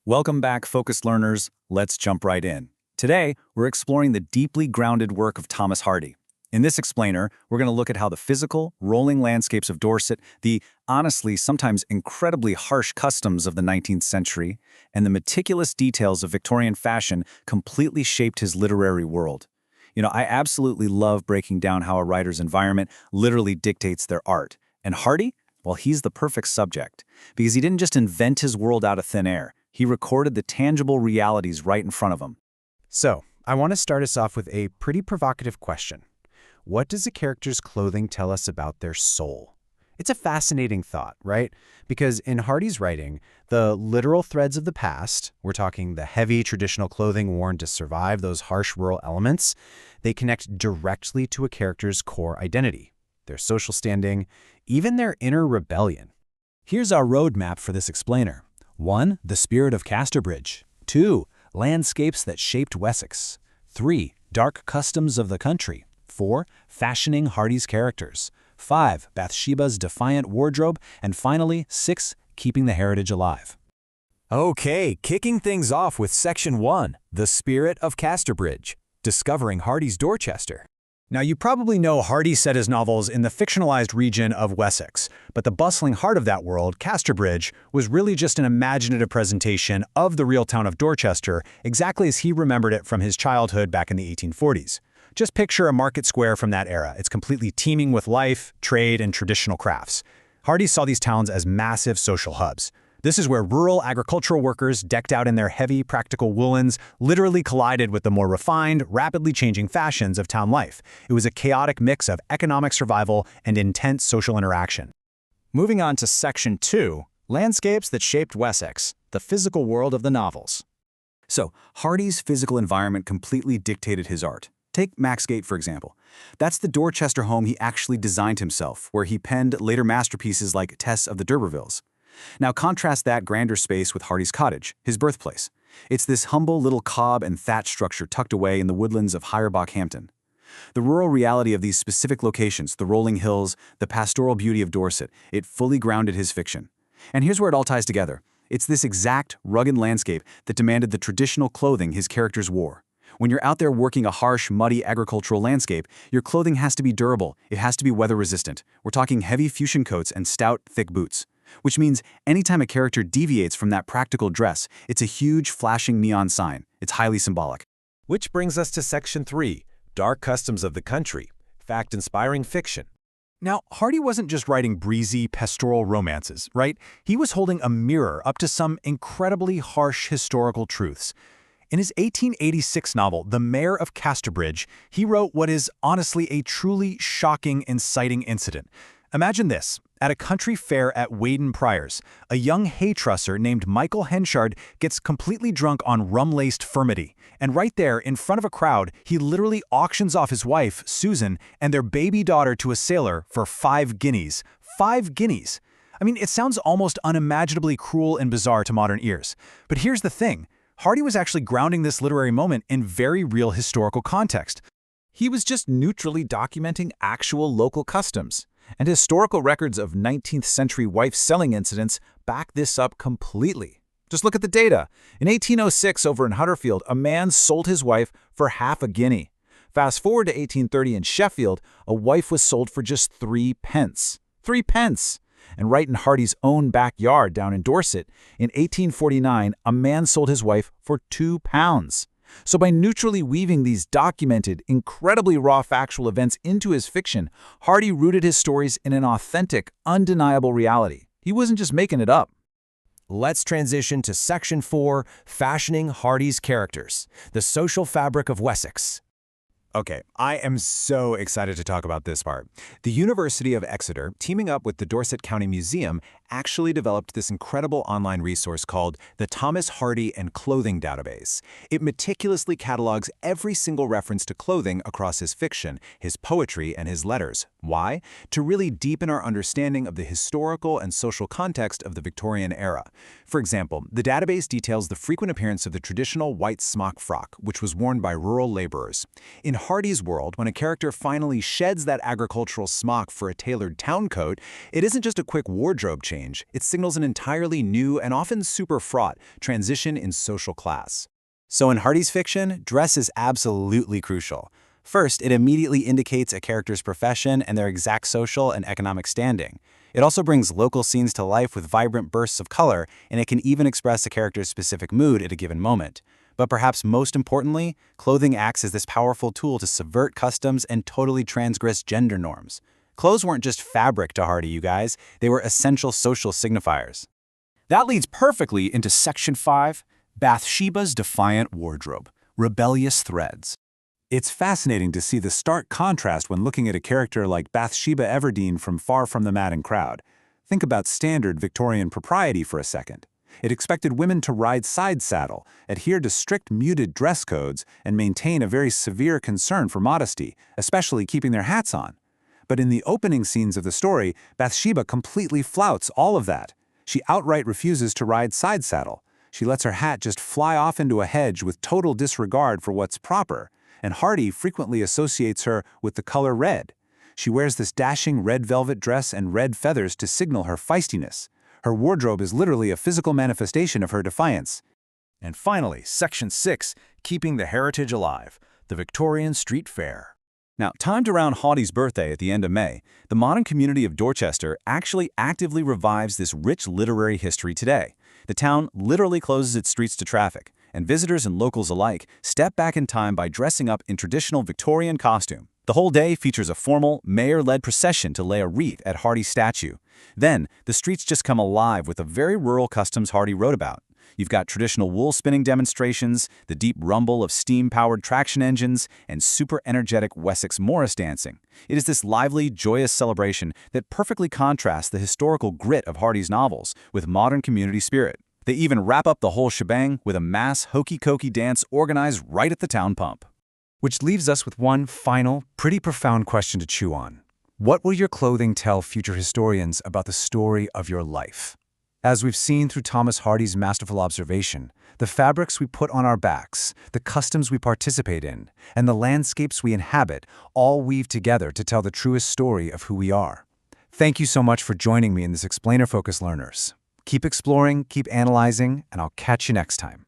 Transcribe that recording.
Welcome back, focused learners. Let's jump right in. Today, we're exploring the deeply grounded work of Thomas Hardy. In this explainer, we're going to look at how the physical, rolling landscapes of Dorset, the honestly sometimes incredibly harsh customs of the 19th century, and the meticulous details of Victorian fashion completely shaped his literary world. I absolutely love breaking down how a writer's environment literally dictates their art. And Hardy? Well, he's the perfect subject, because he didn't just invent his world out of thin air. He recorded the tangible realities right in front of him. So, I want to start us off with a pretty provocative question. What does a character's clothing tell us about their soul? It's a fascinating thought, right? Because in Hardy's writing, the literal threads of the past, we're talking the heavy traditional clothing worn to survive those harsh rural elements, they connect directly to a character's core identity, their social standing, even their inner rebellion. Here's our roadmap for this explainer. 1. The spirit of Casterbridge. 2. Landscapes that shaped Wessex. 3. Dark customs of the country. 4. Fashioning Hardy's characters. 5. Bathsheba's defiant wardrobe. And finally, 6. Keeping the heritage alive. Okay, kicking things off with Section 1, The Spirit of Casterbridge, discovering Hardy's Dorchester. Now, you probably know Hardy set his novels in the fictionalized region of Wessex, but the bustling heart of that world, Casterbridge, was really just an imaginative presentation of the real town of Dorchester, exactly as he remembered it from his childhood back in the 1840s. Just picture a market square from that era. It's completely teeming with life, trade, and traditional crafts. Hardy saw these towns as massive social hubs. This is where rural agricultural workers, decked out in their heavy, practical woolens, literally collided with the more refined, rapidly changing fashions of town life. It was a chaotic mix of economic survival and intense social interaction. Moving on to Section 2, Landscapes that shaped Wessex, the physical world of the novels. So, Hardy's physical environment completely dictated his art. Take Maxgate, for example. That's the Dorchester home he actually designed himself, where he penned later masterpieces like Tess of the D'Urbervilles. Now contrast that grander space with Hardy's cottage, his birthplace. It's this humble little cob and thatch structure tucked away in the woodlands of Hirebach-Hampton. The rural reality of these specific locations, the rolling hills, the pastoral beauty of Dorset, it fully grounded his fiction. And here's where it all ties together. It's this exact, rugged landscape that demanded the traditional clothing his characters wore. When you're out there working a harsh, muddy agricultural landscape, your clothing has to be durable, it has to be weather-resistant. We're talking heavy fuchsia coats and stout, thick boots. Which means anytime a character deviates from that practical dress, it's a huge, flashing neon sign. It's highly symbolic. Which brings us to Section 3, Dark Customs of the Country, Fact-Inspiring Fiction. Now, Hardy wasn't just writing breezy, pastoral romances, right? He was holding a mirror up to some incredibly harsh historical truths. In his 1886 novel, The Mayor of Casterbridge, he wrote what is honestly a truly shocking, inciting incident. Imagine this. At a country fair at Weydon Priors, a young hay trusser named Michael Henchard gets completely drunk on rum-laced furmity. And right there, in front of a crowd, he literally auctions off his wife, Susan, and their baby daughter to a sailor for 5 guineas. 5 guineas! I mean, it sounds almost unimaginably cruel and bizarre to modern ears. But here's the thing. Hardy was actually grounding this literary moment in very real historical context. He was just neutrally documenting actual local customs. And historical records of 19th century wife-selling incidents back this up completely. Just look at the data. In 1806 over in Huddersfield, a man sold his wife for half a guinea. Fast forward to 1830 in Sheffield, a wife was sold for just 3 pence. 3 pence! And right in Hardy's own backyard down in Dorset, in 1849, a man sold his wife for £2. So by neutrally weaving these documented, incredibly raw factual events into his fiction, Hardy rooted his stories in an authentic, undeniable reality. He wasn't just making it up. Let's transition to Section 4, Fashioning Hardy's Characters, the Social Fabric of Wessex. Okay, I am so excited to talk about this part. The University of Exeter, teaming up with the Dorset County Museum, actually developed this incredible online resource called the Thomas Hardy and Clothing Database. It meticulously catalogs every single reference to clothing across his fiction, his poetry, and his letters. Why? To really deepen our understanding of the historical and social context of the Victorian era. For example, the database details the frequent appearance of the traditional white smock frock, which was worn by rural laborers. In Hardy's world, when a character finally sheds that agricultural smock for a tailored town coat, it isn't just a quick wardrobe change. change. It signals an entirely new and often super fraught transition in social class. So in Hardy's fiction, dress is absolutely crucial. First, it immediately indicates a character's profession and their exact social and economic standing. It also brings local scenes to life with vibrant bursts of color, and it can even express a character's specific mood at a given moment. But perhaps most importantly, clothing acts as this powerful tool to subvert customs and totally transgress gender norms. Clothes weren't just fabric to Hardy, you guys. They were essential social signifiers. That leads perfectly into Section 5, Bathsheba's Defiant Wardrobe, Rebellious Threads. It's fascinating to see the stark contrast when looking at a character like Bathsheba Everdeen from Far From the Madding Crowd. Think about standard Victorian propriety for a second. It expected women to ride side saddle, adhere to strict muted dress codes, and maintain a very severe concern for modesty, especially keeping their hats on. But in the opening scenes of the story, Bathsheba completely flouts all of that. She outright refuses to ride side saddle. She lets her hat just fly off into a hedge with total disregard for what's proper, and Hardy frequently associates her with the color red. She wears this dashing red velvet dress and red feathers to signal her feistiness. Her wardrobe is literally a physical manifestation of her defiance. And finally, Section 6, Keeping the Heritage Alive, the Victorian Street Fair. Now, timed around Hardy's birthday at the end of May, the modern community of Dorchester actually actively revives this rich literary history today. The town literally closes its streets to traffic, and visitors and locals alike step back in time by dressing up in traditional Victorian costume. The whole day features a formal, mayor-led procession to lay a wreath at Hardy's statue. Then, the streets just come alive with the very rural customs Hardy wrote about. You've got traditional wool-spinning demonstrations, the deep rumble of steam-powered traction engines, and super-energetic Wessex Morris dancing. It is this lively, joyous celebration that perfectly contrasts the historical grit of Hardy's novels with modern community spirit. They even wrap up the whole shebang with a mass hokey-cokey dance organized right at the town pump. Which leaves us with one final, pretty profound question to chew on. What will your clothing tell future historians about the story of your life? As we've seen through Thomas Hardy's masterful observation, the fabrics we put on our backs, the customs we participate in, and the landscapes we inhabit all weave together to tell the truest story of who we are. Thank you so much for joining me in this Explainer Focus Learners. Keep exploring, keep analyzing, and I'll catch you next time.